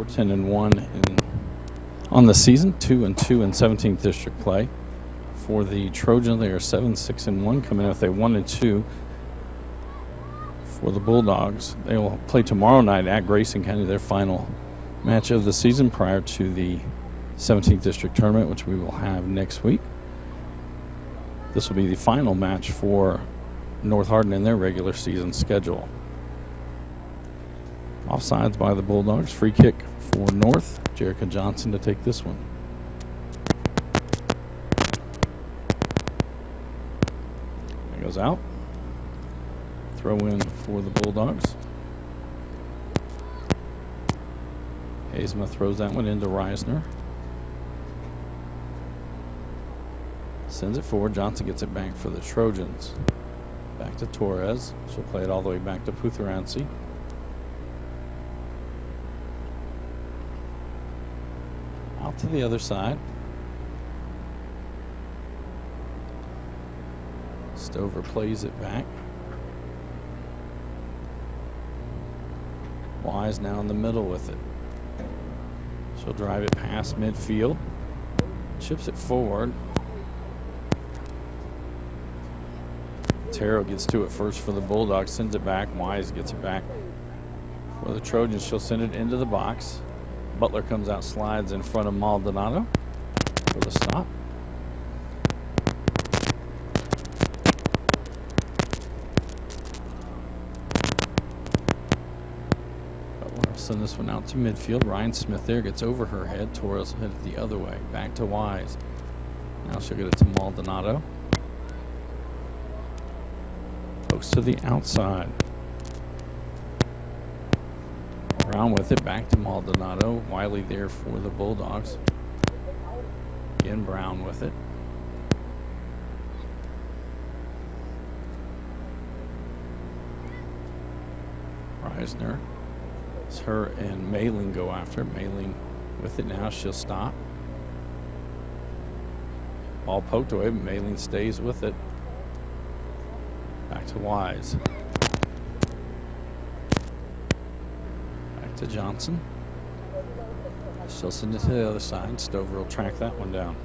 4-10-1 on the season, 2-2 in 17th district play. For the Trojans, they are 7-6-1, coming in with a 1-2. For the Bulldogs, they will play tomorrow night at Grayson County, their final match of the season prior to the 17th district tournament, which we will have next week. This will be the final match for North Hardin in their regular season schedule. Offsides by the Bulldogs. Free kick for North. Jerica Johnson to take this one. It goes out. Throw in for the Bulldogs. Hazema throws that one into Reisner. Sends it forward. Johnson gets it back for the Trojans. Back to Torres. She'll play it all the way back to Putheransi. Out to the other side. Stover plays it back. Wise now in the middle with it. She'll drive it past midfield. Chips it forward. Terrell gets to it first for the Bulldogs. Sends it back. Wise gets it back for the Trojans. She'll send it into the box. Butler comes out, slides in front of Maldonado for the stop. Butler will send this one out to midfield. Ryan Smith there gets over her head. Torres will hit it the other way. Back to Wise. Now she'll get it to Maldonado. Pokes to the outside. Brown with it, back to Maldonado. Wiley there for the Bulldogs. Again, Brown with it. Reisner. It's her and Mayling go after it. Mayling with it now. She'll stop. Ball poked away, but Mayling stays with it. Back to Wise. To Johnson. She'll send it to the other side. Stover will track that one down.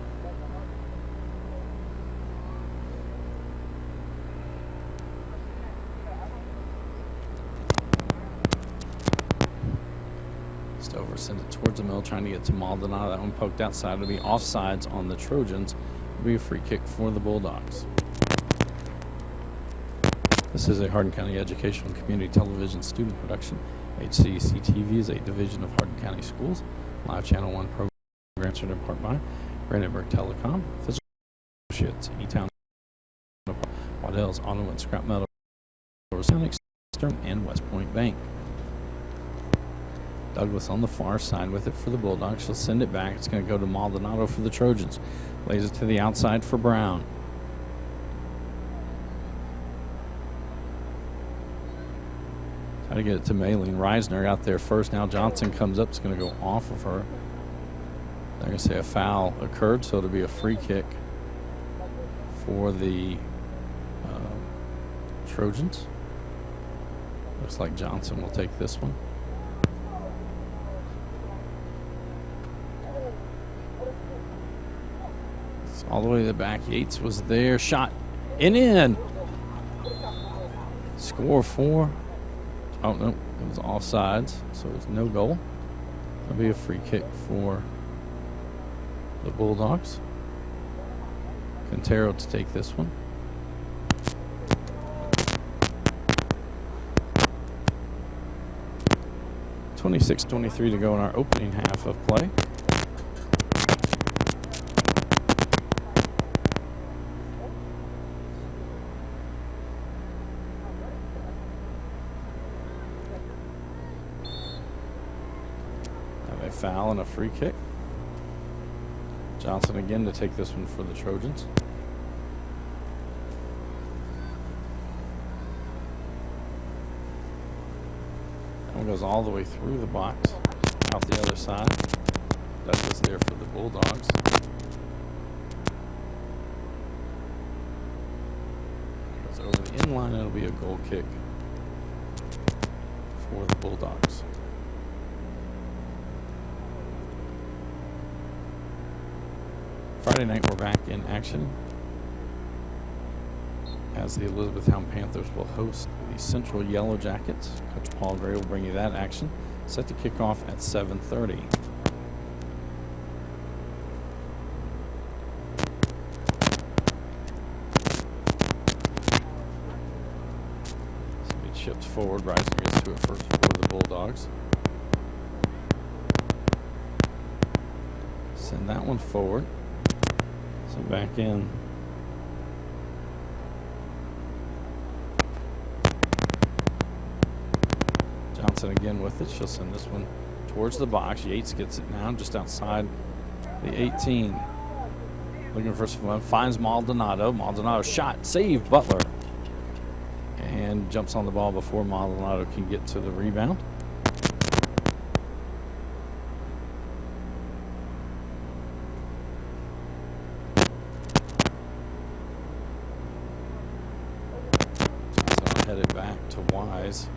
Stover sends it towards the middle, trying to get to Maldonado. That one poked outside. It'll be offsides on the Trojans. It'll be a free kick for the Bulldogs. This is a Hardin County Educational and Community Television student production. HCEC-TV is a division of Hardin County Schools. Live Channel 1 program answered in part by Brandenburg Telecom, Physical Associates, E-Town, Waddell's Auto and Scrap Metal, Eastern, and West Point Bank. Douglas on the far side with it for the Bulldogs. She'll send it back. It's going to go to Maldonado for the Trojans. Lays it to the outside for Brown. Try to get it to Mayling. Reisner out there first. Now Johnson comes up. It's going to go off of her. They're going to say a foul occurred, so it'll be a free kick for the Trojans. Looks like Johnson will take this one. It's all the way to the back. Yates was there. Shot and in. Score 4. Oh, no, it was offsides, so it's no goal. That'll be a free kick for the Bulldogs. Quintero to take this one. .26-23 to go in our opening half of play. Foul and a free kick. Johnson again to take this one for the Trojans. That one goes all the way through the box, out the other side. That was there for the Bulldogs. Goes over the inline. It'll be a goal kick for the Bulldogs. Friday night, we're back in action as the Elizabethtown Panthers will host the Central Yellow Jackets. Coach Paul Gray will bring you that action. Set to kick off at 7:30. Somebody chips forward. Rising gets to it first for the Bulldogs. Send that one forward. So back in. Johnson again with it. She'll send this one towards the box. Yates gets it now just outside the 18. Looking for someone. Finds Maldonado. Maldonado shot. Save Butler. And jumps on the ball before Maldonado can get to the rebound. Headed back to Wise.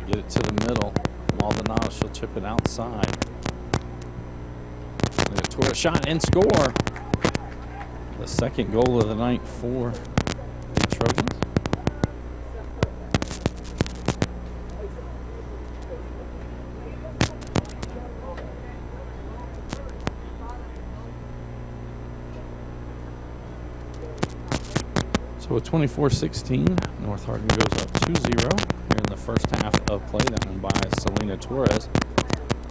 Get it to the middle. Maldonado, she'll chip it outside. A shot and score. The second goal of the night for the Trojans. So with 24-16, North Hardin goes up 2-0 here in the first half of play. That one by Selena Torres.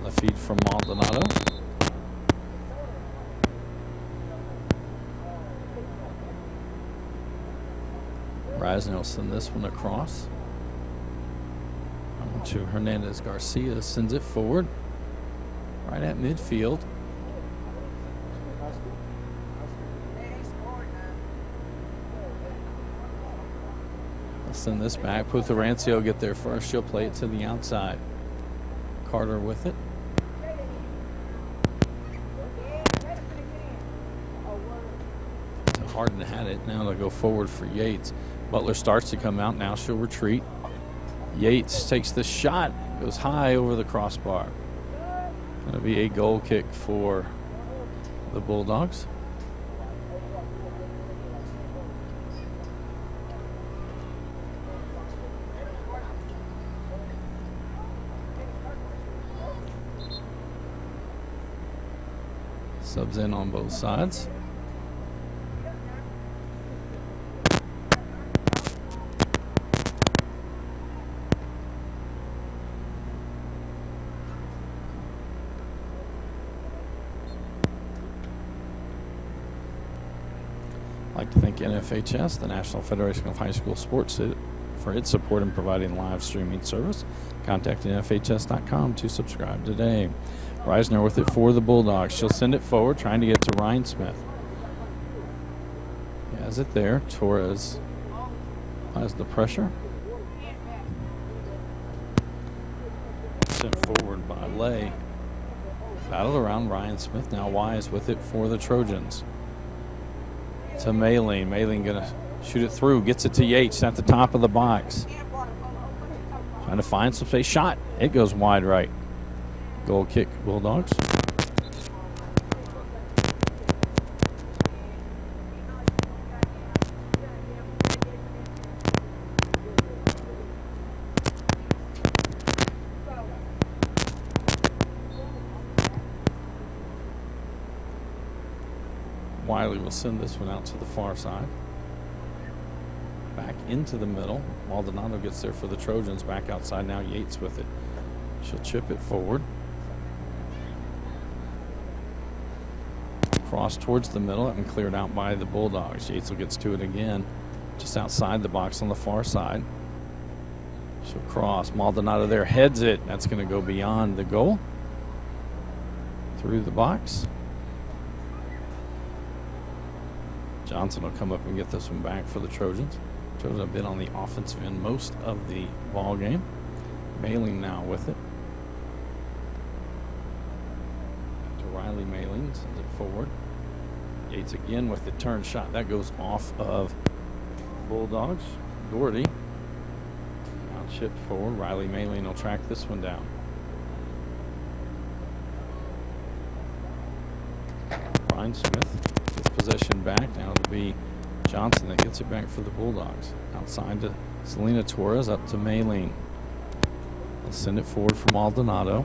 The feed from Maldonado. Risner will send this one across. On to Hernandez Garcia. Sends it forward. Right at midfield. Send this back. Putharancio will get there first. She'll play it to the outside. Carter with it. So Harden had it. Now they'll go forward for Yates. Butler starts to come out. Now she'll retreat. Yates takes the shot. Goes high over the crossbar. That'll be a goal kick for the Bulldogs. Subs in on both sides. I'd like to thank NHHS, the National Federation of High School Sports, for its support in providing live streaming service. Contact NHHS.com to subscribe today. Reisner with it for the Bulldogs. She'll send it forward, trying to get to Ryan Smith. He has it there. Torres has the pressure. Sent forward by Lay. Battle around Ryan Smith. Now Wise with it for the Trojans. To Maylene. Maylene going to shoot it through. Gets it to Yates at the top of the box. Trying to find some space. Shot. It goes wide right. Goal kick, Bulldogs. Wiley will send this one out to the far side. Back into the middle. Maldonado gets there for the Trojans. Back outside now. Yates with it. She'll chip it forward. Cross towards the middle and cleared out by the Bulldogs. Yates gets to it again, just outside the box on the far side. She'll cross. Maldonado there heads it. That's going to go beyond the goal. Through the box. Johnson will come up and get this one back for the Trojans. Trojans have been on the offensive end most of the ball game. Mailing now with it. Riley Maylin sends it forward. Yates again with the turn shot. That goes off of Bulldogs. Gordy. Now chipped forward. Riley Maylin will track this one down. Ryan Smith with possession back. Now it'll be Johnson that gets it back for the Bulldogs. Outside to Selena Torres, up to Maylene. They'll send it forward for Maldonado.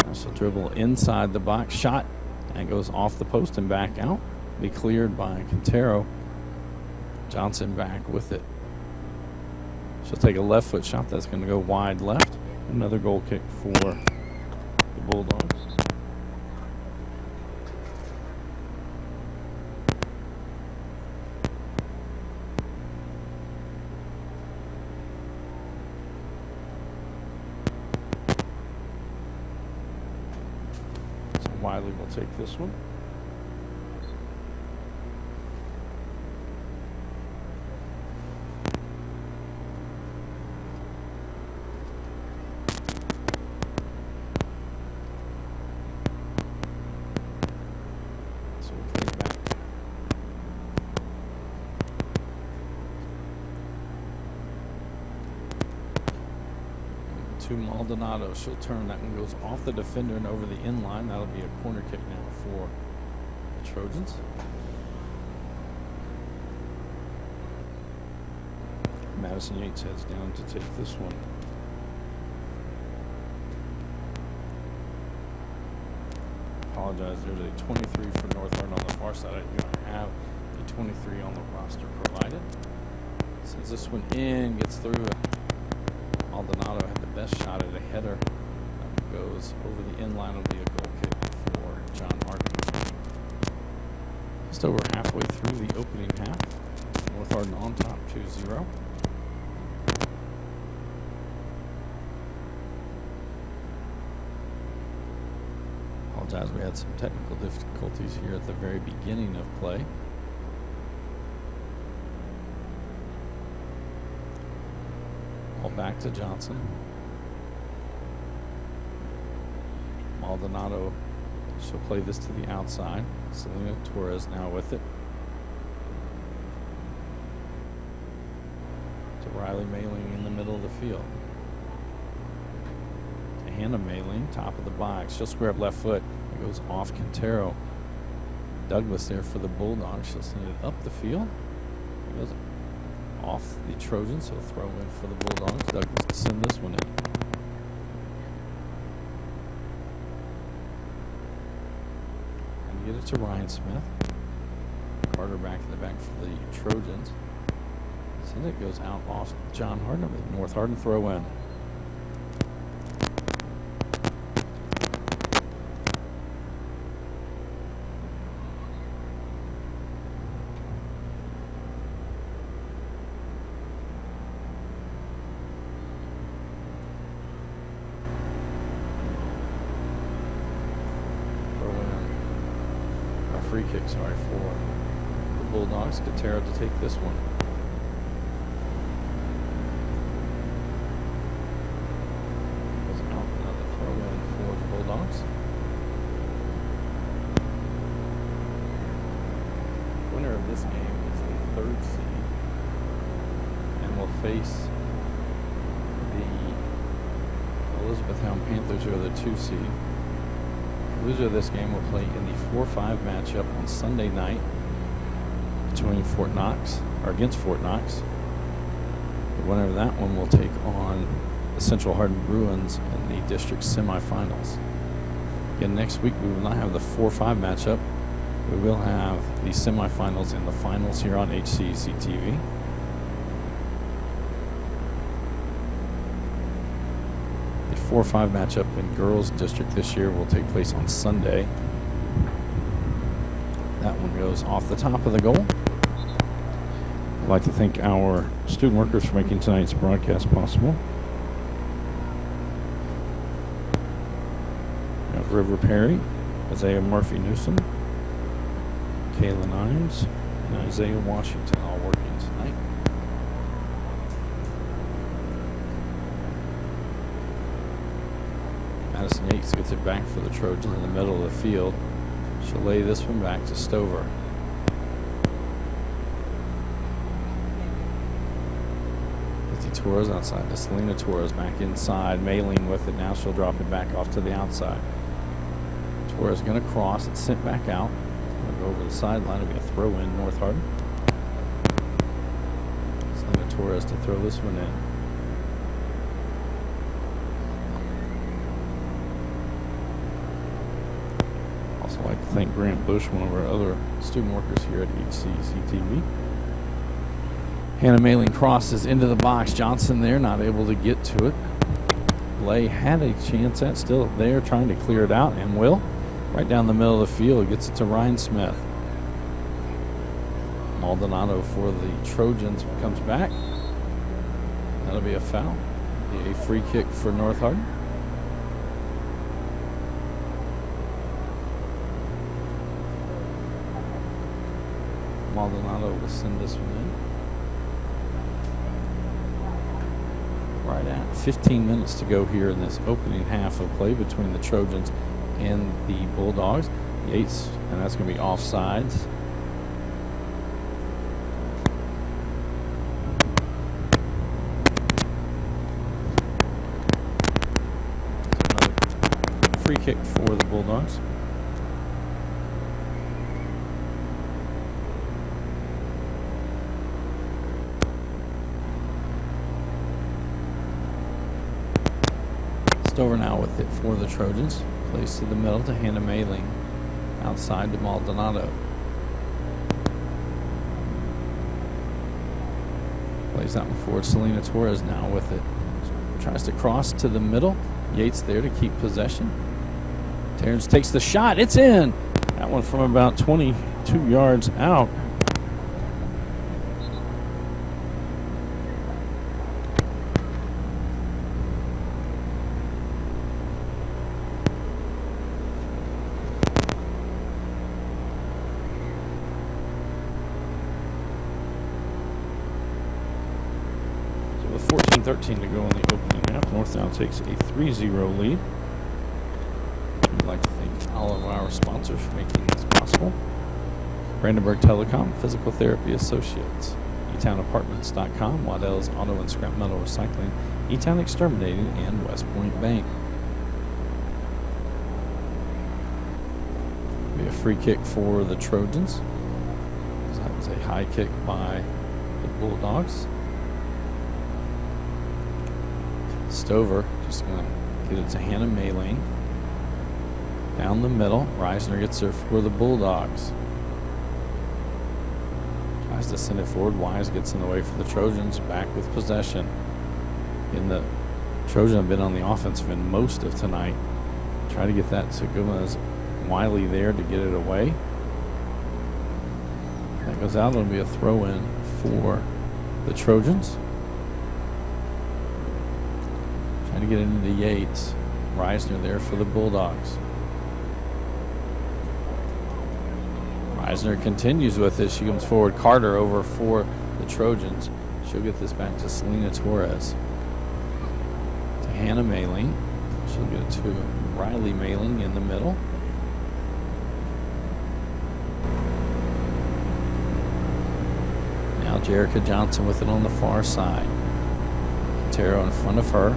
Now she'll dribble inside the box. Shot. And goes off the post and back out. Be cleared by Quintero. Johnson back with it. She'll take a left foot shot that's going to go wide left. Another goal kick for the Bulldogs. So Wiley will take this one. To Maldonado. She'll turn. That one goes off the defender and over the in line. That'll be a corner kick now for the Trojans. Madison Yates heads down to take this one. Apologize. There's a 23 for Northern on the far side. I do not have a 23 on the roster provided. Sends this one in, gets through it. Maldonado had the best shot at a header. That goes over the in line. Will be a goal kick for John Harden. Just over halfway through the opening half. North Hardin on top 2-0. Apologize, we had some technical difficulties here at the very beginning of play. Ball back to Johnson. Maldonado, she'll play this to the outside. Selena Torres now with it. To Riley Maylene in the middle of the field. To Hannah Maylene, top of the box. She'll square up left foot. It goes off Quintero. Douglas there for the Bulldogs. She'll send it up the field. It goes off the Trojans. He'll throw in for the Bulldogs. Douglas to send this one in. And get it to Ryan Smith. Carter back in the back for the Trojans. Send it goes out off John Hardin. North Hardin throw in. Free kick, for the Bulldogs. Quintero to take this one. Goes out, another throw in for the Bulldogs. Winner of this game is the 3rd seed and will face the Elizabethtown Panthers, who are the 2 seed. Loser of this game will play in the 4-5 matchup on Sunday night between Fort Knox, or against Fort Knox. The winner of that one will take on the Central Hardin Bruins in the district semifinals. Again, next week we will not have the 4-5 matchup. We will have the semifinals and the finals here on HCEC-TV. The 4-5 matchup in girls district this year will take place on Sunday. That one goes off the top of the goal. I'd like to thank our student workers for making tonight's broadcast possible. We have River Perry, Isaiah Murphy Newsom, Kaylin Imes, and Isaiah Washington all working tonight. Madison Yates gets it back for the Trojans in the middle of the field. She'll lay this one back to Stover. Torres outside to Selena Torres, back inside. Maylene with it now. She'll drop it back off to the outside. Torres going to cross. It's sent back out. Going to go over the sideline. It'll be a throw in, North Hardin. Selena Torres to throw this one in. Also like to thank Grant Bush, one of our other student workers here at HCEC-TV. Hannah Mailing crosses into the box. Johnson there, not able to get to it. Lay had a chance at, still there, trying to clear it out, and will. Right down the middle of the field, gets it to Ryan Smith. Maldonado for the Trojans comes back. That'll be a foul. Be a free kick for North Hardin. Maldonado will send this one in. Right at 15 minutes to go here in this opening half of play between the Trojans and the Bulldogs. Yates, and that's going to be offsides. Another free kick for the Bulldogs. Over now with it for the Trojans. Plays to the middle to Hannah Mailing. Outside to Maldonado. Plays out and forward. Selena Torres now with it. Tries to cross to the middle. Yates there to keep possession. Terrence takes the shot. It's in. That one from about 22 yards out. With 14-13 to go in the opening half, North now takes a 3-0 lead. We'd like to thank all of our sponsors for making this possible. Brandenburg Telecom, Physical Therapy Associates, eTownApartments.com, Waddell's Auto and Scrap Metal Recycling, eTown Exterminating, and West Point Bank. Be a free kick for the Trojans. That was a high kick by the Bulldogs. Stover just going to get it to Hannah Mailing. Down the middle. Reisner gets there for the Bulldogs. Tries to send it forward. Wise gets in the way for the Trojans. Back with possession. And the Trojans have been on the offensive end most of tonight. Try to get that to Gomez Wiley there to get it away. That goes out. It'll be a throw in for the Trojans. Trying to get into Yates. Reisner there for the Bulldogs. Reisner continues with it. She comes forward. Carter over for the Trojans. She'll get this back to Selena Torres. To Hannah Mailing. She'll get it to Riley Mailing in the middle. Now Jerica Johnson with it on the far side. Quintero in front of her.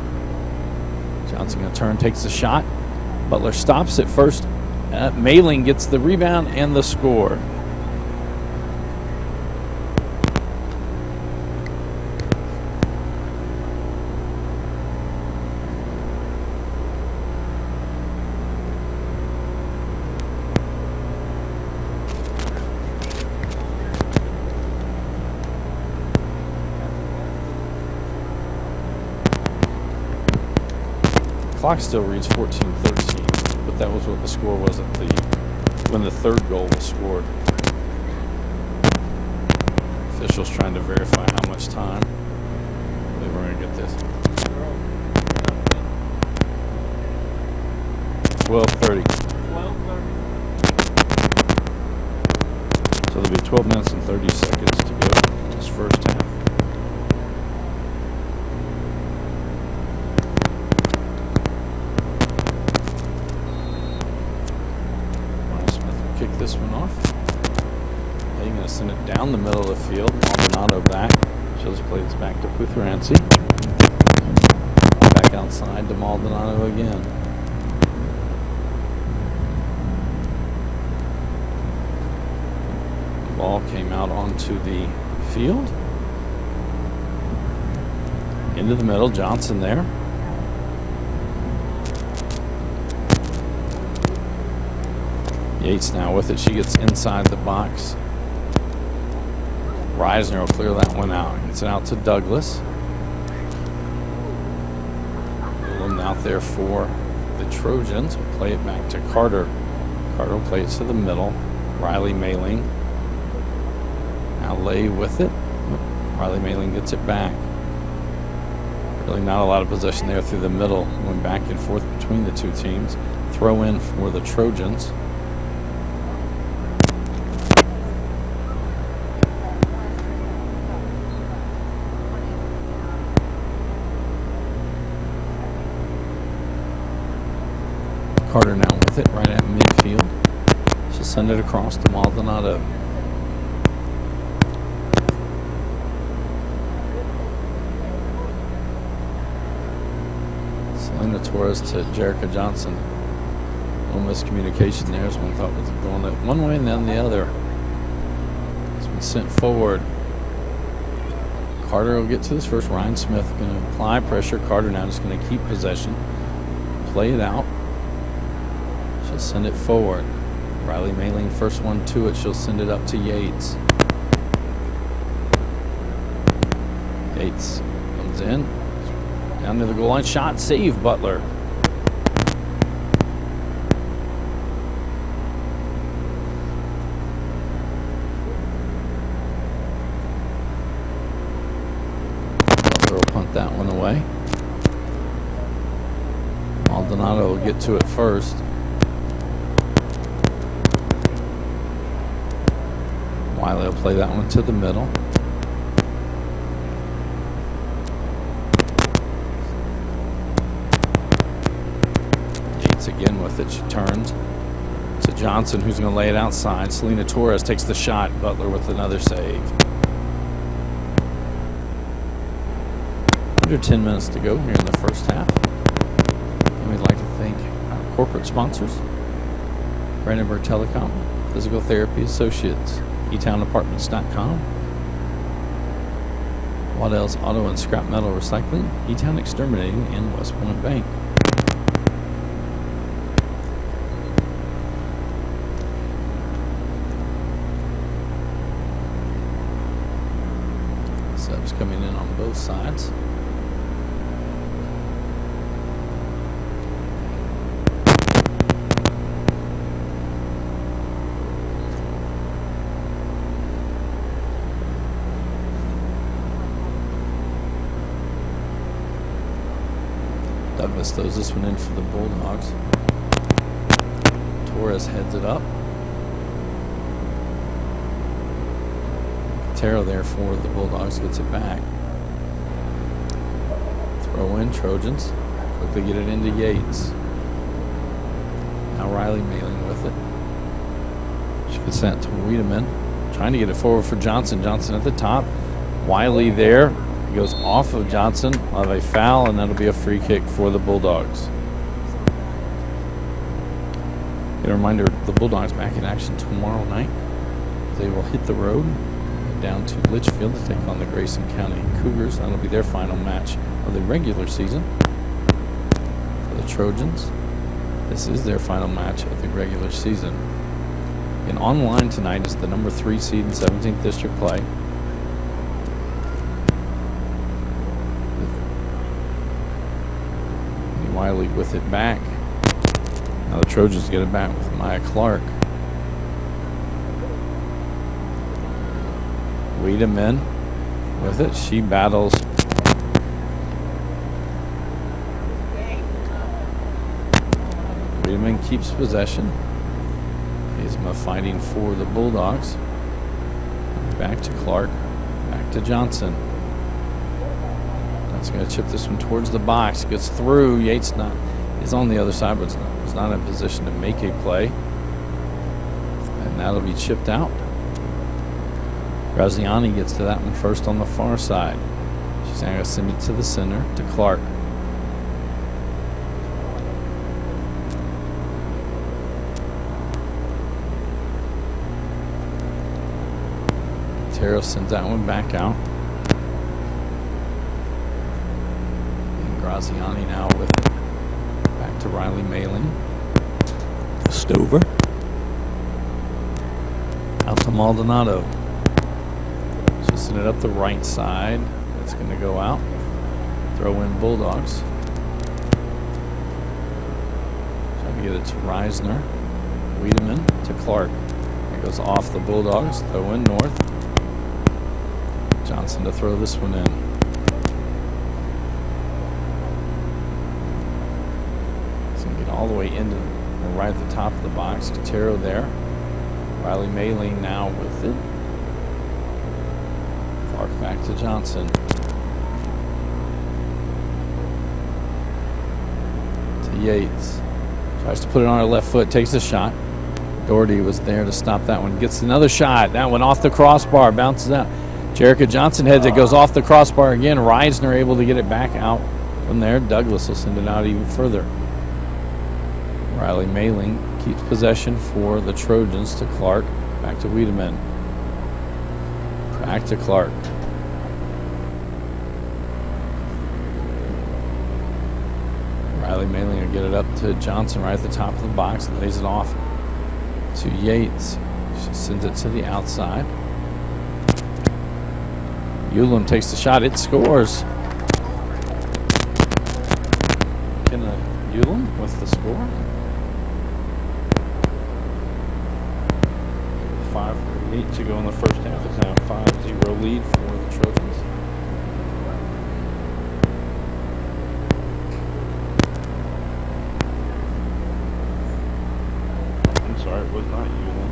Johnson going to turn, takes the shot. Butler stops it first. Mailing gets the rebound and the score. Clock still reads 14-13, but that was what the score was at when the third goal was scored. Officials trying to verify how much time. I believe we're going to get this. 12:30. So there'll be 12 minutes and 30 seconds to go in this first half. Kick this one off. They're going to send it down the middle of the field. Maldonado back. She'll just play this back to Putherancy. Back outside to Maldonado again. ball came out onto the field. Into the middle, Johnson there. Yates now with it. She gets inside the box. Reisner will clear that one out. Gets it out to Douglas. Newland out there for the Trojans. Will play it back to Carter. Carter will play it to the middle. Riley Mayling. Now Lay with it. Riley Mayling gets it back. Really not a lot of possession there through the middle. Going back and forth between the two teams. Throw in for the Trojans. Carter now with it right at midfield. She'll send it across to Maldonado. Selena Torres to Jerica Johnson. A little miscommunication there as one thought was going one way and then the other. It's been sent forward. Carter will get to this first. Ryan Smith going to apply pressure. Carter now just going to keep possession. Play it out. She'll send it forward. Riley Mayling, first one to it. She'll send it up to Yates. Yates comes in. Down to the goal line. Shot, save, Butler. Butler will punt that one away. Maldonado will get to it first. Wiley will play that one to the middle. Yates again with it. She turns to Johnson, who's going to lay it outside. Selena Torres takes the shot. Butler with another save. Under 10 minutes to go here in the first half. And we'd like to thank our corporate sponsors: Brandenburg Telecom, Physical Therapy Associates, eTownApartments.com, Waddell's Auto and Scrap Metal Recycling, eTown Exterminating, and West Point Bank. Subs coming in on both sides. Douglas throws this one in for the Bulldogs. Torres heads it up. Taro there for the Bulldogs gets it back. Throw in Trojans. Quickly get it into Yates. Now Riley Mayling with it. She gets sent to Wiedemann. Trying to get it forward for Johnson. Johnson at the top. Wiley there. He goes off of Johnson. We'll have a foul, and that'll be a free kick for the Bulldogs. A reminder, the Bulldogs back in action tomorrow night. They will hit the road down to Litchfield to take on the Grayson County Cougars. That'll be their final match of the regular season. For the Trojans, this is their final match of the regular season. And online tonight is the number 3 seed in 17th District play. Wiley with it back. Now the Trojans get it back with Maya Clark. Wiedemann with it. She battles. Wiedemann keeps possession. Isma fighting for the Bulldogs. Back to Clark. Back to Johnson. That's going to chip this one towards the box. Gets through. Yates is on the other side, but is not in position to make a play. And that'll be chipped out. Graziani gets to that one first on the far side. She's now going to send it to the center to Clark. Quintero sends that one back out. And Graziani now with it. Back to Riley Mailing. Stover. Out to Maldonado. Just send it up the right side. That's going to go out. Throw in Bulldogs. Trying to get it to Reisner. Wiedemann to Clark. It goes off the Bulldogs. Throw in North. Johnson to throw this one in. It's going to get all the way into right at the top of the box. Quintero there. Riley Mailing now with it. Clark back to Johnson. To Yates. Tries to put it on her left foot. Takes a shot. Doherty was there to stop that one. Gets another shot. That one off the crossbar. Bounces out. Jerica Johnson heads it. Goes off the crossbar again. Reisner able to get it back out from there. Douglas will send it out even further. Riley Mailing keeps possession for the Trojans to Clark. Back to Wiedemann. Back to Clark. Riley Mailing will get it up to Johnson right at the top of the box. Lays it off to Yates. She sends it to the outside. Ulam takes the shot. It scores. McKenna Ulam with the score. 5:08 to go in the first half. It's now 5-0 lead for the Trojans. I'm sorry, it was not Ulam.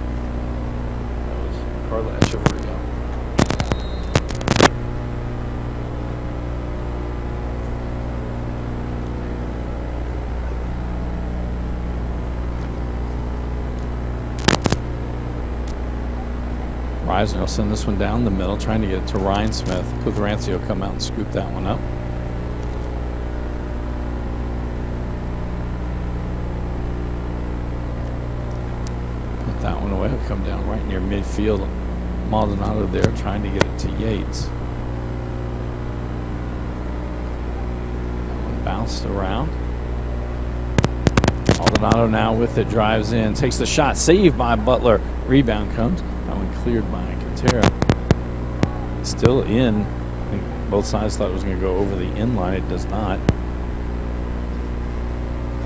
That was Carla Echeverria. Reisner will send this one down the middle, trying to get it to Ryan Smith. Clitherancy will come out and scoop that one up. Put that one away. It'll come down right near midfield. Maldonado there trying to get it to Yates. That one bounced around. Maldonado now with it, drives in, takes the shot, saved by Butler. Rebound comes. That one cleared by Quintero. Still in. I think both sides thought it was going to go over the in line. It does not.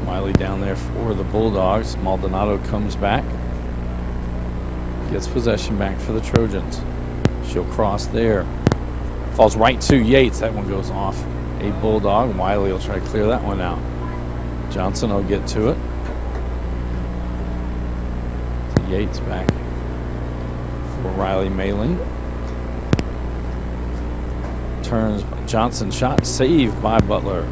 Wiley down there for the Bulldogs. Maldonado comes back. Gets possession back for the Trojans. She'll cross there. Falls right to Yates. That one goes off a Bulldog. Wiley will try to clear that one out. Johnson will get to it. To Yates back for Riley Mailing. Turns Johnson, shot saved by Butler.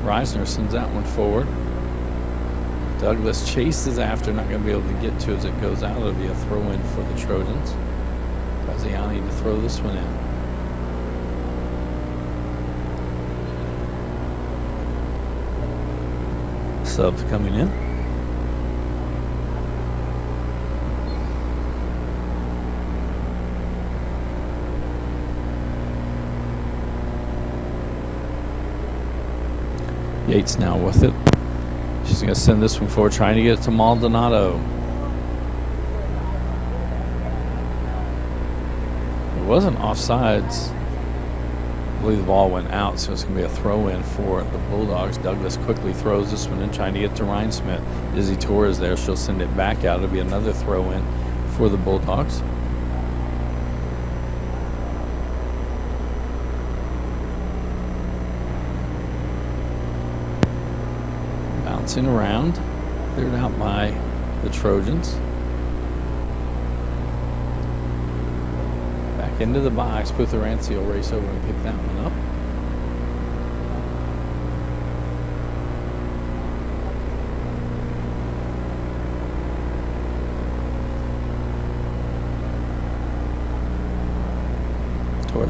Reisner sends that one forward. Douglas chases after, not going to be able to get to as it goes out. It'll be a throw-in for the Trojans. Graziani to throw this one in. Subs coming in. Yates now with it. She's going to send this one forward, trying to get it to Maldonado. It wasn't offsides. I believe the ball went out, so it's going to be a throw-in for the Bulldogs. Douglas quickly throws this one in, trying to get to Ryan Smith. Izzy Torres there. She'll send it back out. It'll be another throw-in for the Bulldogs. Bouncing around. Cleared out by the Trojans. Back into the box. Clitherancy will race over and pick that one up.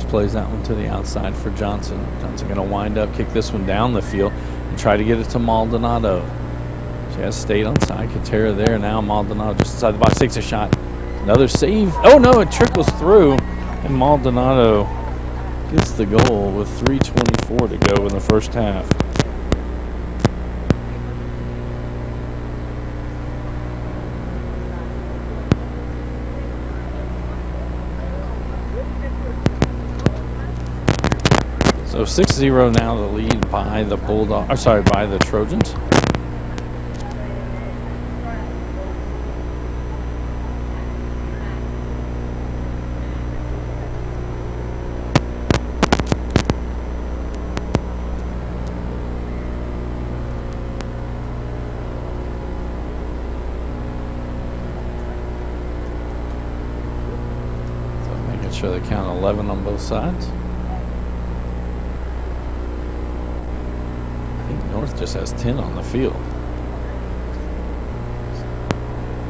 Edwards plays that one to the outside for Johnson. Johnson going to wind up, kick this one down the field, and try to get it to Maldonado. She has stayed on side. Katera there now. Maldonado just inside the box, takes a shot. Another save. Oh no, it trickles through, and Maldonado gets the goal with 3:24 to go in the first half. So 6-0 now, the lead by the by the Trojans. So making sure they count 11 on both sides. North just has 10 on the field.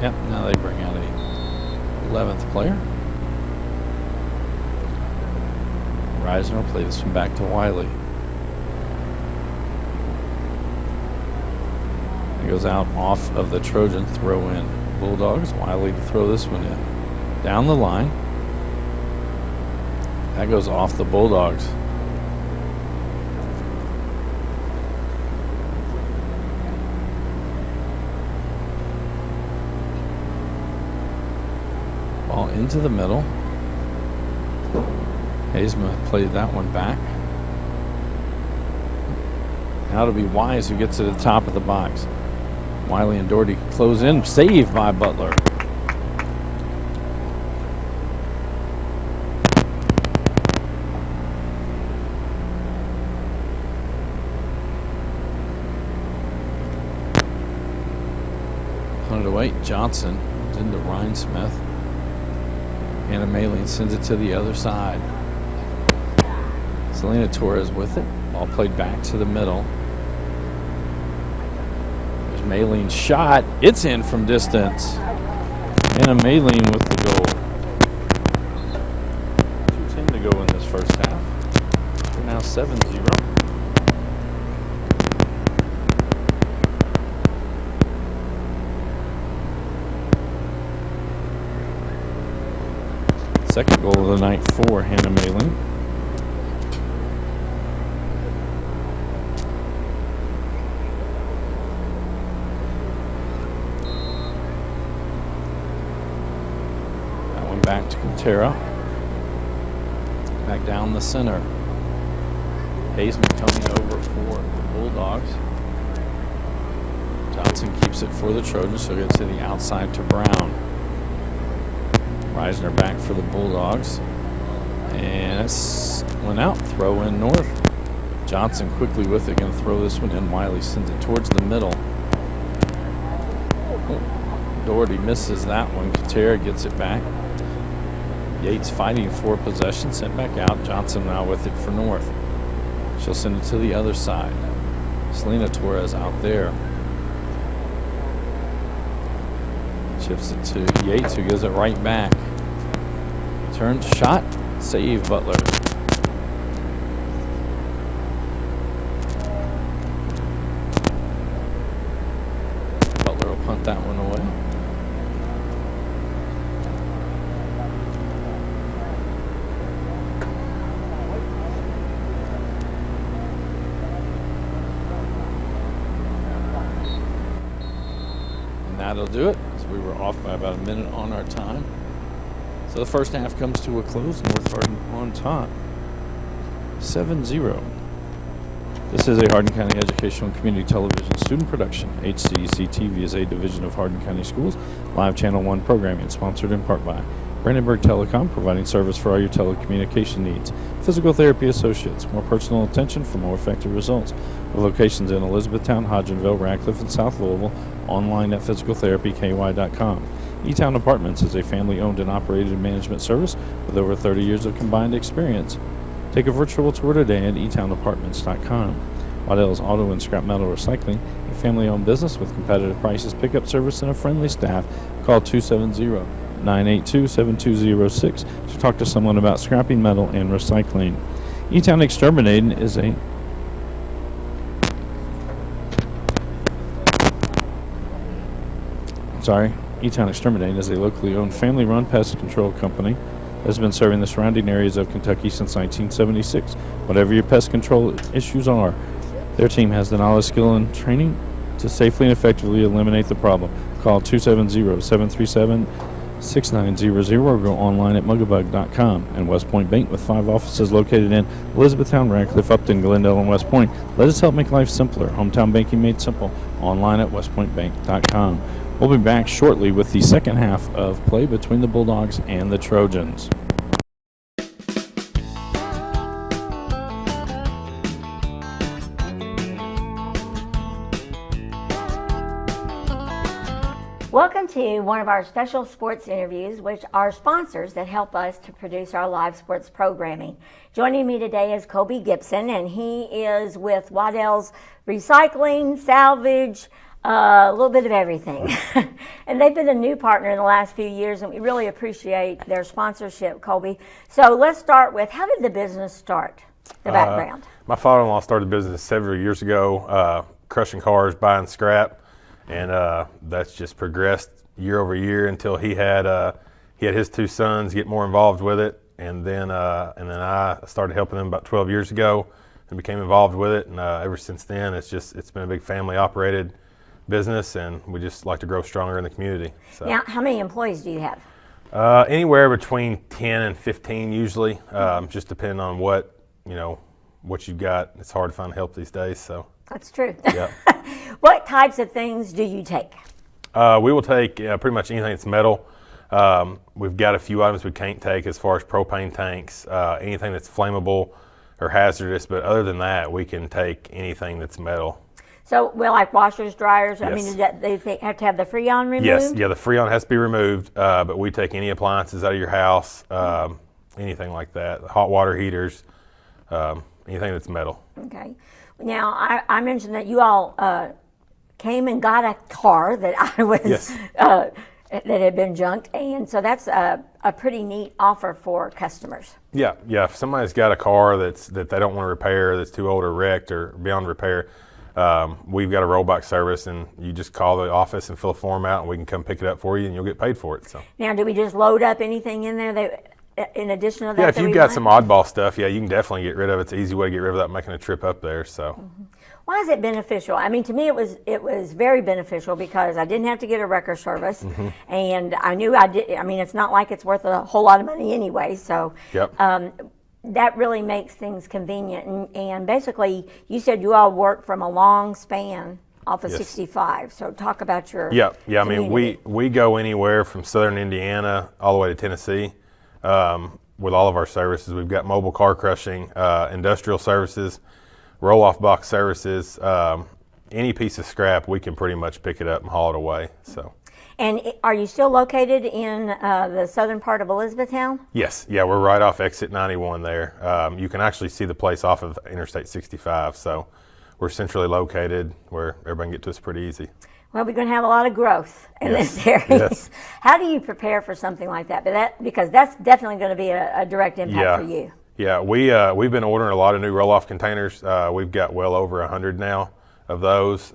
Yep, now they bring out a 11th player. Reisner will play this one back to Wiley. It goes out off of the Trojan throw in. Bulldogs, Wiley to throw this one in. Down the line. That goes off the Bulldogs. Ball into the middle. Hazeman played that one back. Now it'll be Wise who gets to the top of the box. Wiley and Doherty close in. Saved by Butler. Punted away. Johnson into Rhinesmith. Hannah Maylene sends it to the other side. Selena Torres with it. Ball played back to the middle. There's Maylene's shot. It's in from distance. Hannah Maylene with the goal. 2:10 to go in this first half. We're now 7-0. Second goal of the night for Hannah Maylene. That one back to Quintero. Back down the center. Hazeman coming over for the Bulldogs. Johnson keeps it for the Trojans, so gets to the outside to Brown. Reisner back for the Bulldogs. And it's went out. Throw in North. Johnson quickly with it. Going to throw this one in. Wiley sends it towards the middle. Doherty misses that one. Katera gets it back. Yates fighting for possession. Sent back out. Johnson now with it for North. She'll send it to the other side. Selena Torres out there. Chips it to Yates, who gives it right back. Turn shot. Save Butler. Butler will punt that one away. And that'll do it. We were off by about a minute on our time. So the first half comes to a close. North Hardin on top, 7-0. This is a Hardin County Educational and Community Television student production. HCEC-TV is a division of Hardin County Schools. Live Channel 1 programming, sponsored in part by Brandenburg Telecom, providing service for all your telecommunication needs. Physical Therapy Associates, more personal attention for more effective results. With locations in Elizabethtown, Hodgenville, Radcliffe, and South Louisville. Online at physicaltherapyky.com. E-Town Apartments is a family-owned and operated management service with over 30 years of combined experience. Take a virtual tour today at etownapartments.com. Waddell's Auto and Scrap Metal Recycling, a family-owned business with competitive prices, pickup service, and a friendly staff. Call 270 982-7206 to talk to someone about scrapping metal and recycling. E-Town Exterminating is a E-Town Exterminating is a locally owned family-run pest control company that has been serving the surrounding areas of Kentucky since 1976. Whatever your pest control issues are, their team has the knowledge, skill, and training to safely and effectively eliminate the problem. Call 270-737-6900 or go online at mugabug.com. And West Point Bank, with 5 offices located in Elizabethtown, Radcliffe, Upton, Glendale, and West Point. Let us help make life simpler. Hometown banking made simple. Online at westpointbank.com. We'll be back shortly with the second half of play between the Bulldogs and the Trojans. Welcome to one of our special sports interviews, which are sponsors that help us to produce our live sports programming. Joining me today is Colby Gibson, and he is with Waddell's Recycling, Salvage, a little bit of everything. And they've been a new partner in the last few years, and we really appreciate their sponsorship, Colby. So let's start with, how did the business start, the background? My father-in-law started the business several years ago, crushing cars, buying scrap. And that's just progressed year over year until he had his 2 sons get more involved with it, and then I started helping him about 12 years ago and became involved with it. And ever since then, it's been a big family operated business, and we just like to grow stronger in the community. So. Now, how many employees do you have? Anywhere between 10 and 15 usually, just depending on what you've got. It's hard to find help these days, so. That's true. Yeah. What types of things do you take? We will take pretty much anything that's metal. We've got a few items we can't take as far as propane tanks, anything that's flammable or hazardous, but other than that, we can take anything that's metal. So, like washers, dryers, Yes. I mean, they have to have the Freon removed? Yes, yeah, the Freon has to be removed, but we take any appliances out of your house, anything like that, hot water heaters, anything that's metal. Okay. Now, I mentioned that you all came and got a car that I was Yes. That had been junked, and so that's a pretty neat offer for customers. Yeah. If somebody's got a car that they don't want to repair, that's too old or wrecked or beyond repair, we've got a rollback service, and you just call the office and fill a form out, and we can come pick it up for you, and you'll get paid for it. So. Now, do we just load up anything in there in addition to that? Yeah, if you've got some oddball stuff, you can definitely get rid of it. It's an easy way to get rid of it without making a trip up there. So. Mm-hmm. Why is it beneficial? I mean, to me, it was very beneficial because I didn't have to get a wrecker service, and I knew I did. I mean, it's not like it's worth a whole lot of money anyway. So. Yep. That really makes things convenient. And basically, you said you all work from a long span off of 65. So talk about your community. I community. mean, we go anywhere from southern Indiana all the way to Tennessee with all of our services. We've got mobile car crushing, industrial services, roll-off box services. Any piece of scrap, we can pretty much pick it up and haul it away. So. And are you still located in the southern part of Elizabethtown? Yes, yeah, we're right off exit 91 there. You can actually see the place off of Interstate 65, so we're centrally located where everybody can get to us pretty easy. Well, we're going to have a lot of growth in this area. Yes. How do you prepare for something like that? Because that's definitely going to be a direct impact for you. Yeah, we've been ordering a lot of new roll-off containers. We've got well over 100 now of those.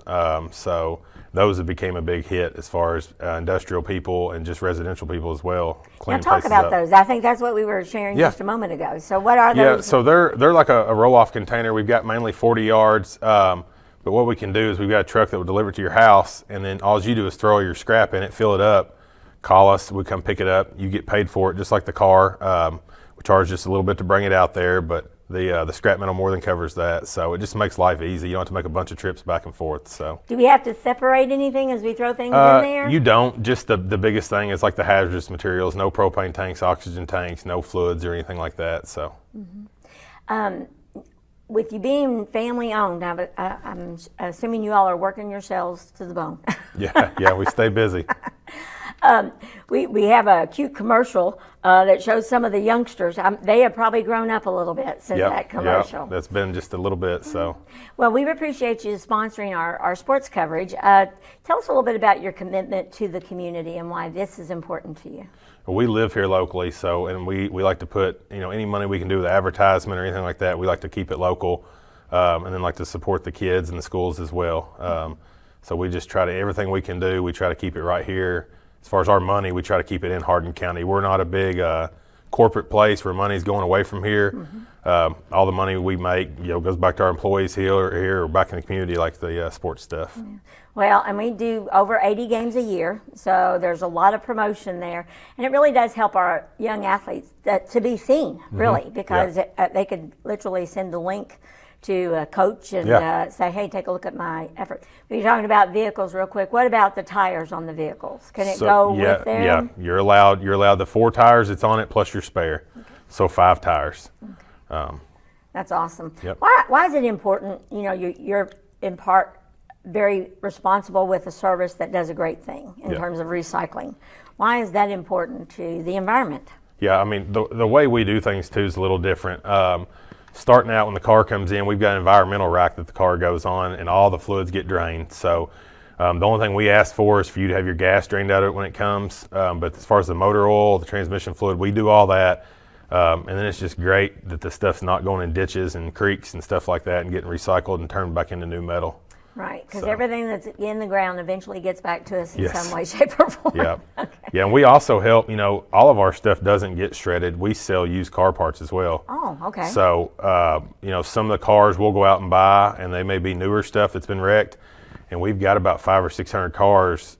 So those have became a big hit as far as industrial people and just residential people as well. Now talk about those. I think that's what we were sharing just a moment ago. So what are those? Yeah, so they're like a roll-off container. We've got mainly 40 yards. But what we can do is we've got a truck that will deliver it to your house, and then all you do is throw your scrap in it, fill it up, call us, we come pick it up. You get paid for it just like the car. We charge just a little bit to bring it out there, but the scrap metal more than covers that. So it just makes life easy. You don't have to make a bunch of trips back and forth. So. Do we have to separate anything as we throw things in there? You don't. Just the biggest thing is like the hazardous materials, no propane tanks, oxygen tanks, no fluids or anything like that. So. Mm-hmm. With you being family owned, I'm assuming you all are working yourselves to the bone. Yeah, we stay busy. We have a cute commercial that shows some of the youngsters. They have probably grown up a little bit since that commercial. Yep, that's been just a little bit. So, well, we appreciate you sponsoring our sports coverage. Tell us a little bit about your commitment to the community and why this is important to you. we live here locally, so and we like to put any money we can do with advertisement or anything like that. We like to keep it local, and then like to support the kids and the schools as well. So we just try to everything we can do. We try to keep it right here. As far as our money, we try to keep it in Hardin County. We're not a big corporate place where money's going away from here. All the money we make, goes back to our employees here or back in the community, like the sports stuff. Yeah. Well, and we do over 80 games a year, so there's a lot of promotion there, and it really does help our young athletes to be seen, really, because they could literally send the link to a coach and say, hey, take a look at my effort. We're talking about vehicles real quick. What about the tires on the vehicles? Can it go with them? Yeah, you're allowed the 4 tires that's on it plus your spare. So 5 tires. That's awesome. Yep. Why is it important? You're in part very responsible with a service that does a great thing in terms of recycling. Why is that important to the environment? Yeah, I mean, the way we do things too is a little different. Starting out when the car comes in, we've got an environmental rack that the car goes on and all the fluids get drained. So the only thing we ask for is for you to have your gas drained out of it when it comes. But as far as the motor oil, the transmission fluid, we do all that. And then it's just great that the stuff's not going in ditches and creeks and stuff like that and getting recycled and turned back into new metal. Right, because everything that's in the ground eventually gets back to us in some way, shape, or form. Yeah. Okay. Yeah, and we also help, all of our stuff doesn't get shredded. We sell used car parts as well. Oh, okay. So, some of the cars we'll go out and buy, and they may be newer stuff that's been wrecked, and we've got about 500 or 600 cars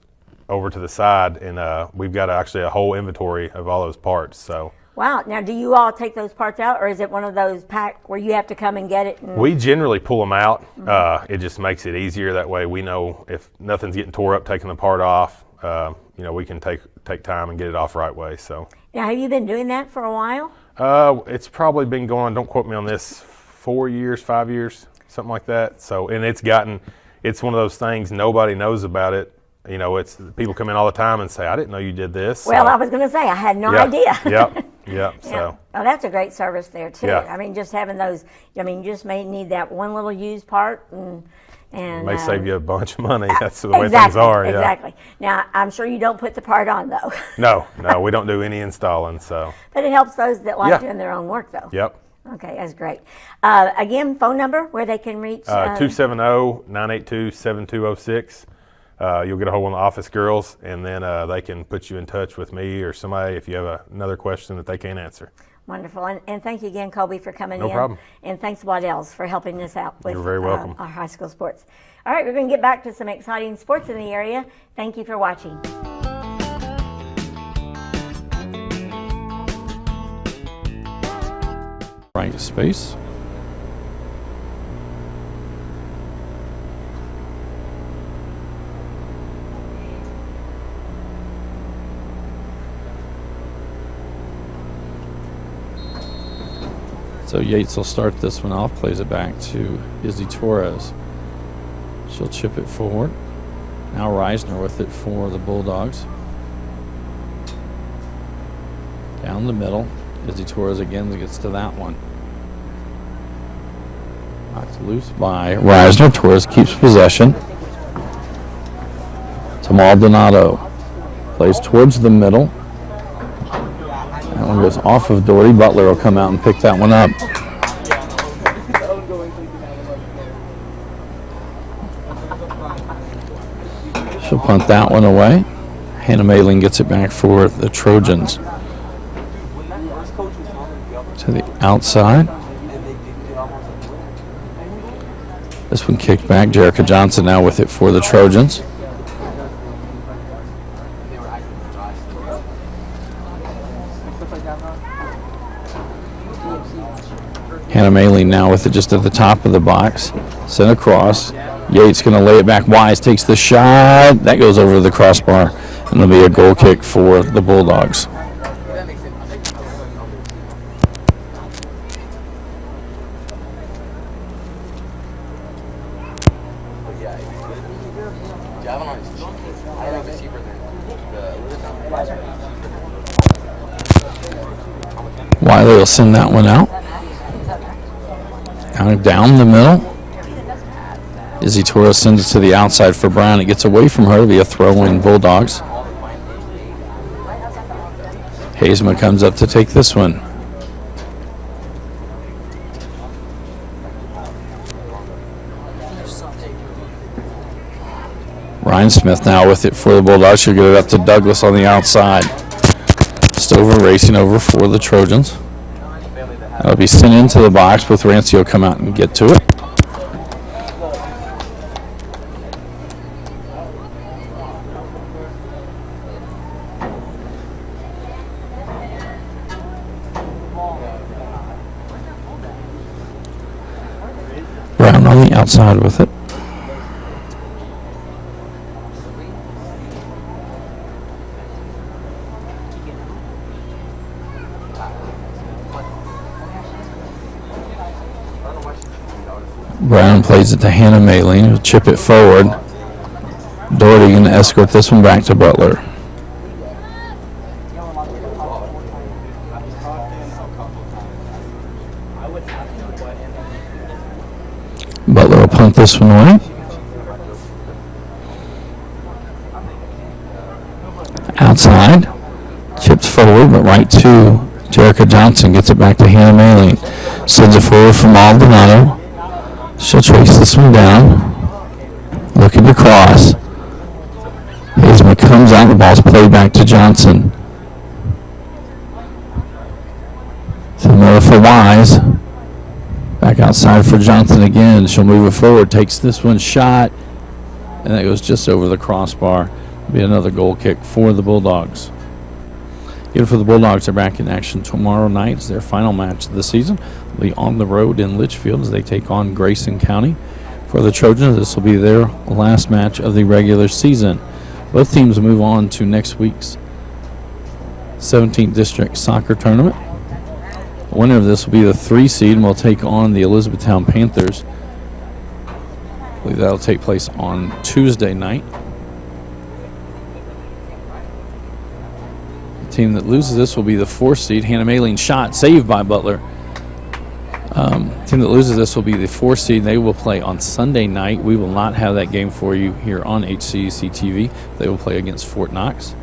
over to the side, and we've got actually a whole inventory of all those parts. So. Wow. Now, do you all take those parts out, or is it one of those pack where you have to come and get it? We generally pull them out. It just makes it easier. That way we know if nothing's getting tore up, taking the part off, we can take time and get it off right way. So. Now, have you been doing that for a while? It's probably been going, don't quote me on this, 4 years, 5 years, something like that. So, and it's one of those things, nobody knows about it. It's people come in all the time and say, I didn't know you did this. Well, I was going to say, I had no idea. Yep. So. Oh, that's a great service there, too. Yeah. I mean, just having those, you just may need that one little used part. And it may save you a bunch of money. That's the way things are. Yeah. Exactly. Now, I'm sure you don't put the part on, though. No, we don't do any installing. So. But it helps those that like doing their own work, though. Yep. Okay, that's great. Again, phone number where they can reach? 270-982-7206. You'll get a hold of the office girls, and then they can put you in touch with me or somebody if you have another question that they can't answer. Wonderful. And thank you again, Colby, for coming in. No problem. And thanks, Waddell's, for helping us out with You're very welcome. Our high school sports. All right, we're going to get back to some exciting sports in the area. Thank you for watching. Right space. So Yates will start this one off, plays it back to Izzy Torres. She'll chip it forward. Now Reisner with it for the Bulldogs. Down the middle. Izzy Torres again gets to that one. Knocked loose by Reisner. Torres keeps possession. To Maldonado. Plays towards the middle. That one goes off of Doherty. Butler will come out and pick that one up. She'll punt that one away. Hannah Malin gets it back for the Trojans. To the outside. This one kicked back. Jerica Johnson now with it for the Trojans. Hannah Malin now with it just at the top of the box. Sent across. Yates going to lay it back. Wise takes the shot. That goes over the crossbar. And it'll be a goal kick for the Bulldogs. Wiley will send that one out. Kind of down the middle. Izzy Torres sends it to the outside for Brown. It gets away from her to be a throw-in Bulldogs. Hazema comes up to take this one. Ryan Smith now with it for the Bulldogs. She'll get it up to Douglas on the outside. Stover racing over for the Trojans. That'll be sent into the box. Both Rancy will come out and get to it. Brown on the outside with it. Brown plays it to Hannah Maylene, who'll chip it forward. Doherty going to escort this one back to Butler. Butler will punt this one away. Outside. Chipped forward, but right to Jerica Johnson. Gets it back to Hannah Maylene. Sends it forward for Maldonado. She'll trace this one down. Looking to cross. Hazema comes out. The ball's played back to Johnson. To the middle for Wise. Back outside for Johnson again. She'll move it forward. Takes this one shot. And that goes just over the crossbar. Be another goal kick for the Bulldogs. Again, for the Bulldogs, they're back in action tomorrow night. It's their final match of the season. They'll be on the road in Litchfield as they take on Grayson County. For the Trojans, this will be their last match of the regular season. Both teams move on to next week's 17th District Soccer Tournament. The winner of this will be the 3 seed and will take on the Elizabethtown Panthers. I believe that'll take place on Tuesday night. The team that loses this will be the 4 seed. Hannah Maylene shot, saved by Butler. Team that loses this will be the 4 seed. They will play on Sunday night. We will not have that game for you here on HCEC-TV. They will play against Fort Knox.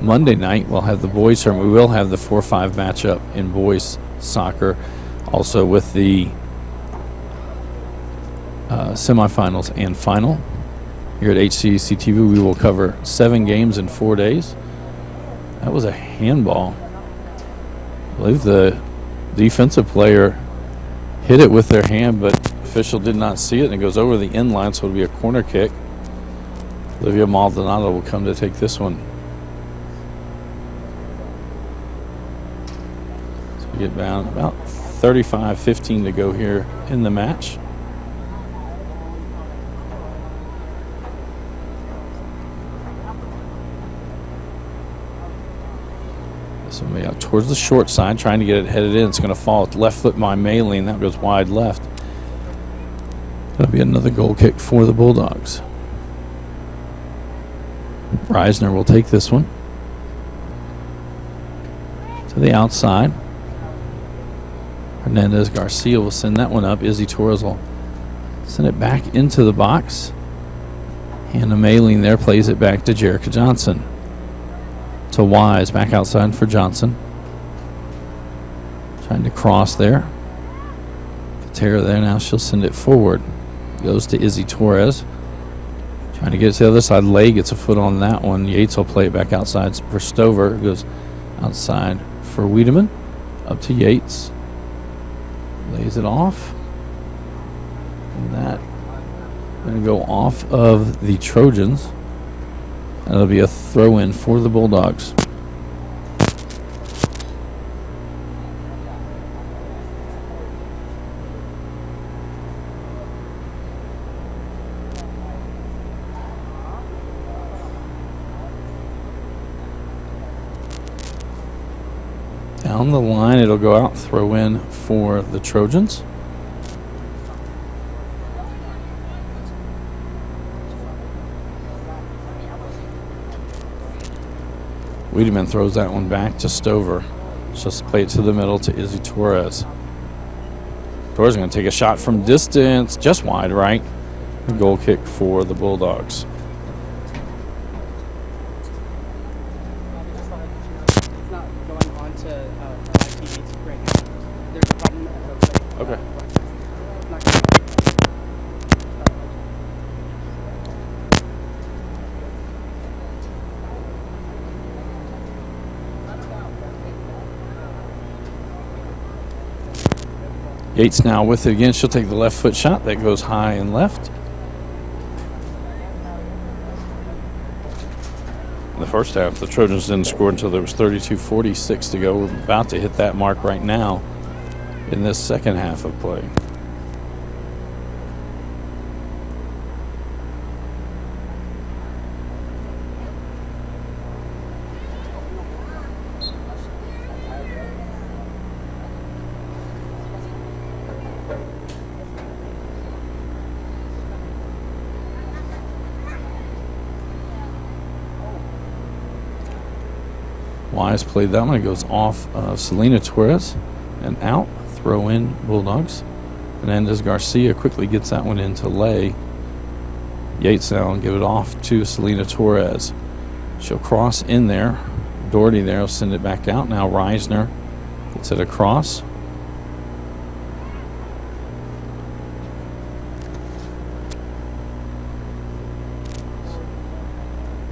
Monday night, we'll have the boys tournament. We will have the 4-5 matchup in boys soccer, also with the semifinals and final. Here at HCEC-TV, we will cover 7 games in 4 days. That was a handball. I believe the defensive player hit it with their hand, but official did not see it, and it goes over the end line, so it'll be a corner kick. Olivia Maldonado will come to take this one. So we get down about 35-15 to go here in the match. So out towards the short side, trying to get it headed in. It's going to fall with left foot by Maylene. That goes wide left. That'll be another goal kick for the Bulldogs. Reisner will take this one to the outside. Hernandez Garcia will send that one up. Izzy Torres will send it back into the box. Hannah Maylene there plays it back to Jerica Johnson. To Wise, back outside for Johnson. Trying to cross there. Patera there now. She'll send it forward. Goes to Izzy Torres. Trying to get it to the other side. Lay gets a foot on that one. Yates will play it back outside for Stover. Goes outside for Wiedemann. Up to Yates. Lays it off. And that going to go off of the Trojans. That'll be a throw-in for the Bulldogs. Down the line, it'll go out, throw-in for the Trojans. Wiedemann throws that one back to Stover. She'll play it to the middle to Izzy Torres. Torres is going to take a shot from distance, just wide right. A goal kick for the Bulldogs. It's not going on to live TV right now. There's a problem. Okay. It's not going Yates now with it again. She'll take the left foot shot. That goes high and left. In the first half, the Trojans didn't score until there was 32:46 to go. We're about to hit that mark right now in this second half of play. Wise played that one. It goes off Selena Torres and out. Throw in Bulldogs. Hernandez Garcia quickly gets that one into lay. Yates now will give it off to Selena Torres. She'll cross in there. Doherty there will send it back out. Now Reisner gets it across.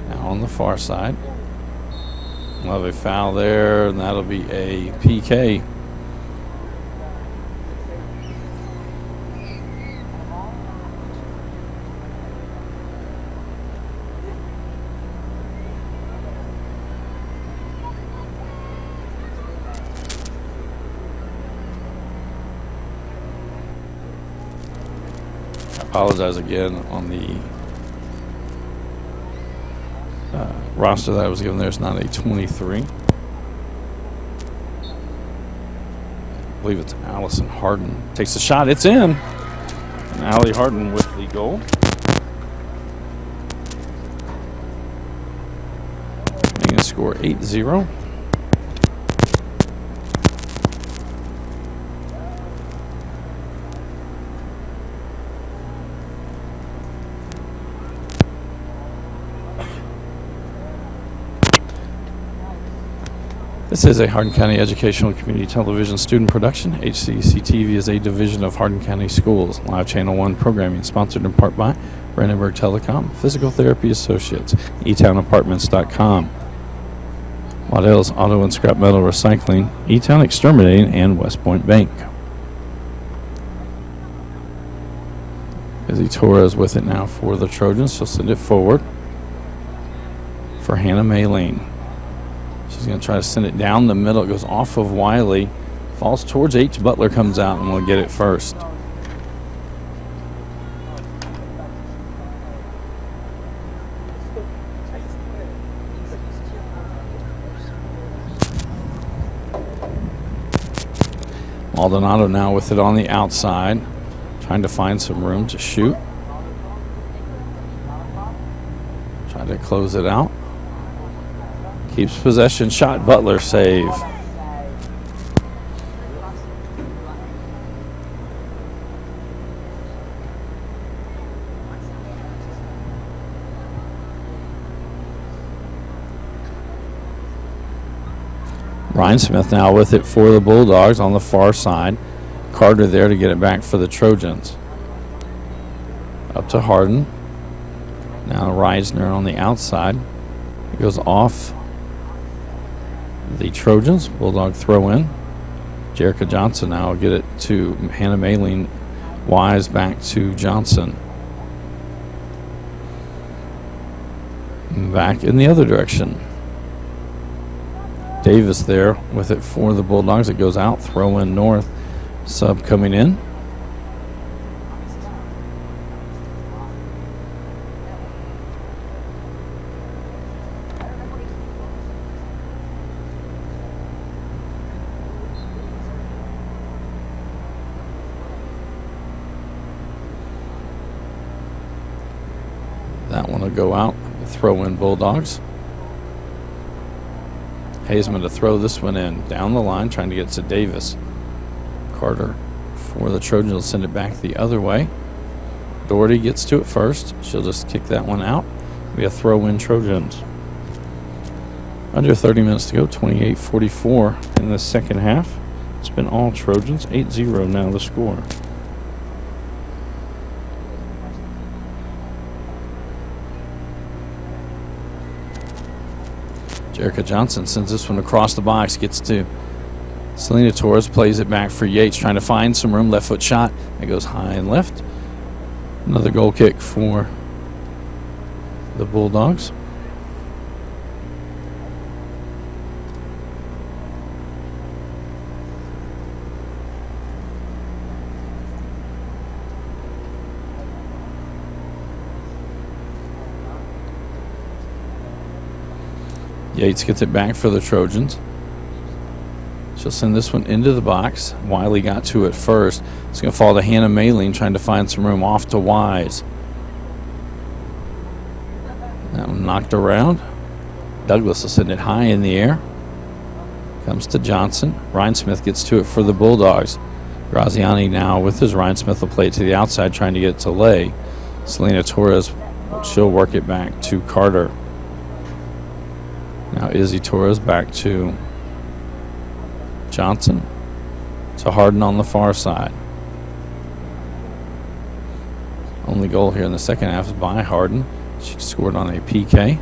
Now on the far side. We'll have a foul there, and that'll be a PK. I apologize again on the roster that I was given there. It's not a 23. I believe it's Allison Harden. Takes the shot. It's in. And Allie Harden with the goal. Making the score 8-0. This is a Hardin County Educational Community Television student production. HCEC-TV is a division of Hardin County Schools. Live Channel 1 programming sponsored in part by Brandenburg Telecom, Physical Therapy Associates, eTownApartments.com, Waddell's Auto and Scrap Metal Recycling, eTown Exterminating, and West Point Bank. Izzy Torres with it now for the Trojans. She'll send it forward for Hannah Mae Lane. She's going to try to send it down the middle. It goes off of Wiley. Falls towards H. Butler comes out and will get it first. Maldonado now with it on the outside. Trying to find some room to shoot. Trying to close it out. Keeps possession. Shot. Butler save. Ryan Smith now with it for the Bulldogs on the far side. Carter there to get it back for the Trojans. Up to Harden. Now Reisner on the outside. It goes off the Trojans. Bulldog throw in. Jerica Johnson now will get it to Hannah Maylene. Wise back to Johnson. Back in the other direction. Davis there with it for the Bulldogs. It goes out. Throw in north. Sub coming in. That one will go out. Throw in Bulldogs. Hazeman to throw this one in. Down the line, trying to get to Davis. Carter for the Trojans will send it back the other way. Doherty gets to it first. She'll just kick that one out. Be a throw-in Trojans. Under 30 minutes to go, 28-44 in the second half. It's been all Trojans, 8-0 now the score. Jerica Johnson sends this one across the box, gets to Selena Torres, plays it back for Yates, trying to find some room, left foot shot. It goes high and left. Another goal kick for the Bulldogs. Yates gets it back for the Trojans. She'll send this one into the box. Wiley got to it first. It's going to fall to Hannah Maling, trying to find some room off to Wise. That one knocked around. Douglas will send it high in the air. Comes to Johnson. Ryan Smith gets to it for the Bulldogs. Graziani now with his Ryan Smith will play it to the outside, trying to get it to Lay. Selena Torres, she'll work it back to Carter. Now Izzy Torres back to Johnson. To Harden on the far side. Only goal here in the second half is by Harden. She scored on a PK.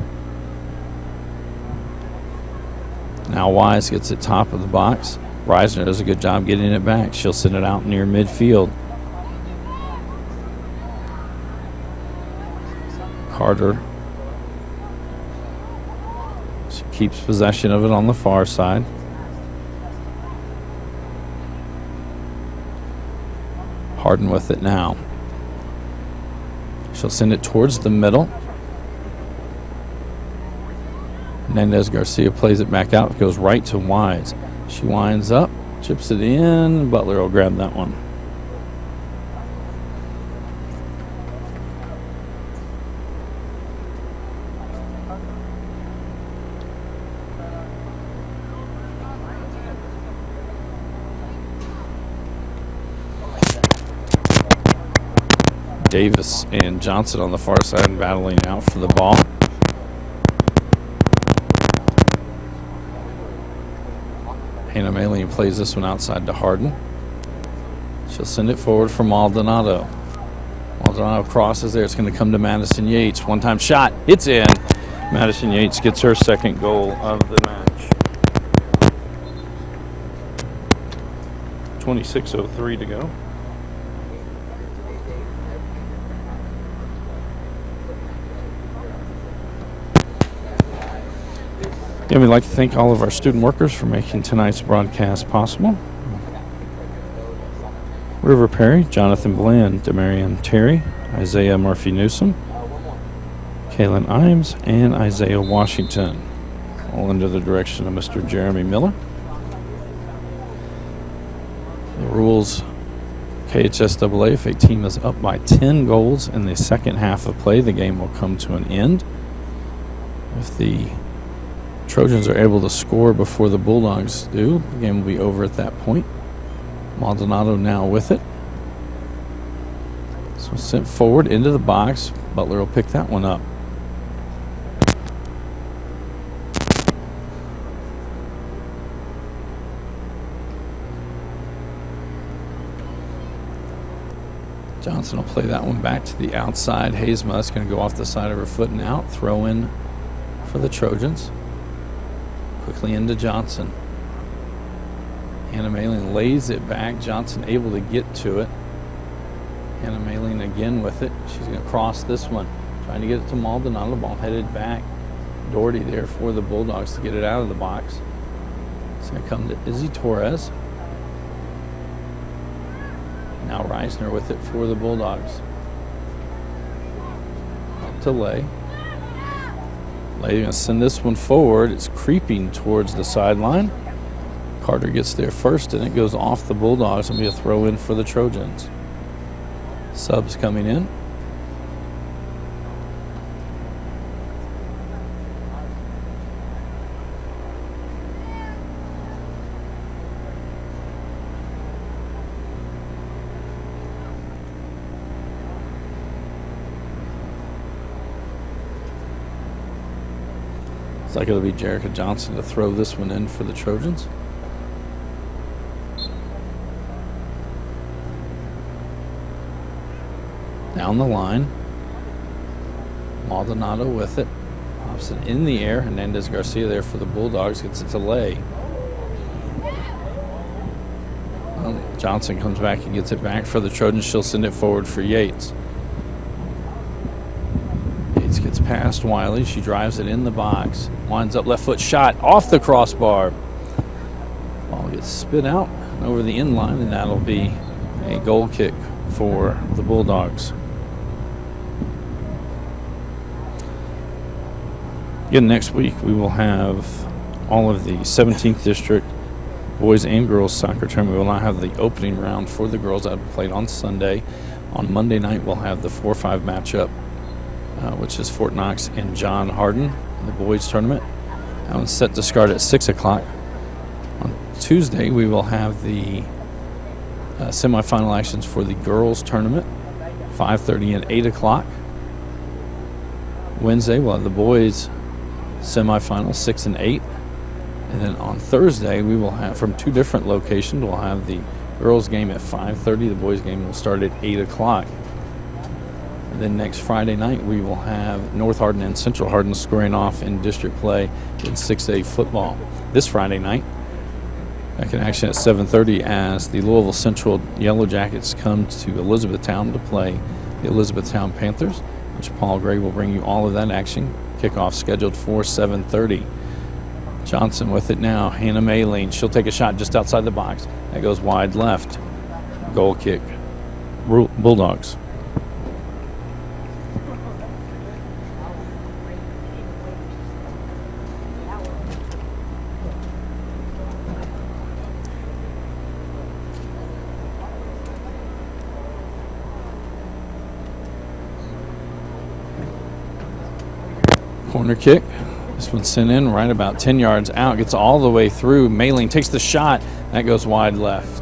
Now Wise gets it top of the box. Reisner does a good job getting it back. She'll send it out near midfield. Carter. She keeps possession of it on the far side. Harden with it now. She'll send it towards the middle. Hernandez Garcia plays it back out. It goes right to Wise. She winds up, chips it in. Butler will grab that one. Davis and Johnson on the far side battling out for the ball. Hannah Maling plays this one outside to Harden. She'll send it forward for Maldonado. Maldonado crosses there. It's going to come to Madison Yates. One-time shot. It's in. Madison Yates gets her second goal of the match. 26:03 to go. And we'd like to thank all of our student workers for making tonight's broadcast possible. River Perry, Jonathan Bland, Demarion Terry, Isaiah Murphy Newsom, Kaylin Imes, and Isaiah Washington, all under the direction of Mr. Jeremy Miller. The rules, KHSAA, if a team is up by 10 goals in the second half of play, the game will come to an end. If the Trojans are able to score before the Bulldogs do, the game will be over at that point. Maldonado now with it. So sent forward into the box. Butler will pick that one up. Johnson will play that one back to the outside. Hazema is going to go off the side of her foot and out. Throw in for the Trojans. Quickly into Johnson. Hannah Maling lays it back. Johnson able to get to it. Hannah Maling again with it. She's going to cross this one. Trying to get it to Maldonado. Ball headed back. Doherty there for the Bulldogs to get it out of the box. It's going to come to Izzy Torres. Now Reisner with it for the Bulldogs. Up to Lay. Lay going to send this one forward. It's creeping towards the sideline. Carter gets there first, and it goes off the Bulldogs. It'll be a throw in for the Trojans. Subs coming in. It's like it'll be Jerica Johnson to throw this one in for the Trojans. Down the line. Maldonado with it. Pops it in the air. Hernandez Garcia there for the Bulldogs. Gets it to Lay. Well, Johnson comes back and gets it back for the Trojans. She'll send it forward for Yates. Yates gets past Wiley. She drives it in the box. Winds up left foot shot off the crossbar. Ball gets spit out over the end line, and that'll be a goal kick for the Bulldogs. Again, next week we will have all of the 17th District boys and girls soccer tournament. We will not have the opening round for the girls that will be played on Sunday. On Monday night, we'll have the 4-5 matchup, which is Fort Knox and John Hardin in the boys tournament. That one's set to start at 6 o'clock. On Tuesday, we will have the semifinal actions for the girls tournament, 5:30 and 8 o'clock. Wednesday, we'll have the boys semifinals, 6 and 8. And then on Thursday, we will have, from two different locations, we'll have the girls game at 5:30. The boys game will start at 8 o'clock. And then next Friday night, we will have North Hardin and Central Hardin squaring off in district play in 6A football. This Friday night, back in action at 7:30 as the Louisville Central Yellow Jackets come to Elizabethtown to play the Elizabethtown Panthers, which Paul Gray will bring you all of that action. Kickoff scheduled for 7:30. Johnson with it now. Hannah Maylene. She'll take a shot just outside the box. That goes wide left. Goal kick. Bulldogs. Corner kick. This one's sent in right about 10 yards out. Gets all the way through. Maylene takes the shot. That goes wide left.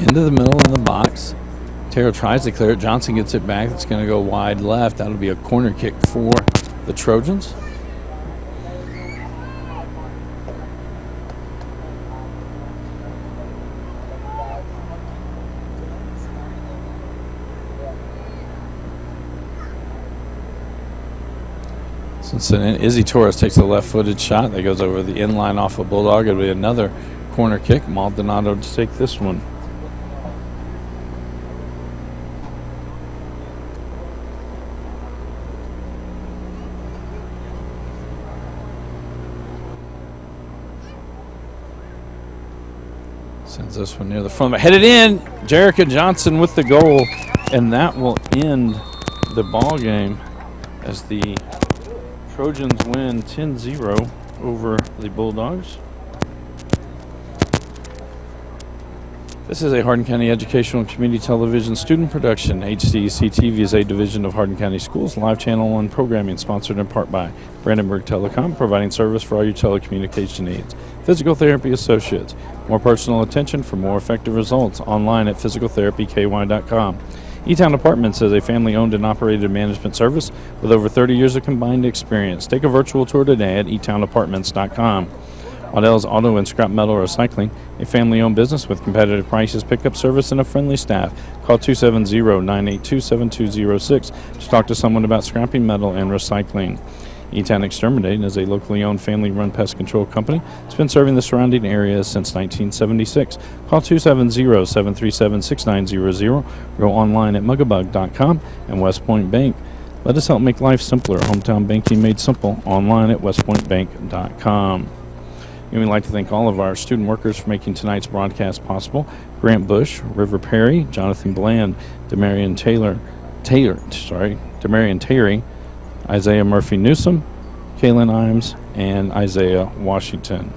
Into the middle of the box. Taro tries to clear it. Johnson gets it back. It's going to go wide left. That'll be a corner kick for the Trojans. Since then, Izzy Torres takes a left-footed shot that goes over the end line off a Bulldog. It'll be another corner kick. Maldonado to take this one. Sends this one near the front. Headed in. Jerica Johnson with the goal. And that will end the ball game as the Trojans win 10-0 over the Bulldogs. This is a Hardin County Educational and Community Television student production. HCEC-TV is a division of Hardin County Schools, live channel and programming sponsored in part by Brandenburg Telecom, providing service for all your telecommunication needs. Physical Therapy Associates, more personal attention for more effective results. Online at physicaltherapyky.com. E-Town Apartments is a family-owned and operated management service with over 30 years of combined experience. Take a virtual tour today at etownapartments.com. Waddell's Auto and Scrap Metal Recycling, a family-owned business with competitive prices, pickup service, and a friendly staff. Call 270-982-7206 to talk to someone about scrapping metal and recycling. E-Town Exterminating is a locally owned family-run pest control company. It's been serving the surrounding areas since 1976. Call 270-737-6900. Go online at mugabug.com and West Point Bank. Let us help make life simpler. Hometown banking made simple. Online at westpointbank.com. And we'd like to thank all of our student workers for making tonight's broadcast possible. Grant Bush, River Perry, Jonathan Bland, Demarion Terry, Isaiah Murphy Newsom, Kaylin Imes, and Isaiah Washington.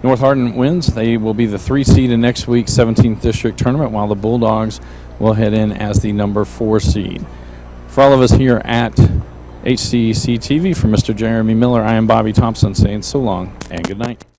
North Hardin wins. They will be the 3 seed in next week's 17th District Tournament, while the Bulldogs will head in as the number 4 seed. For all of us here at HCEC-TV, for Mr. Jeremy Miller, I am Bobby Thompson saying so long and good night.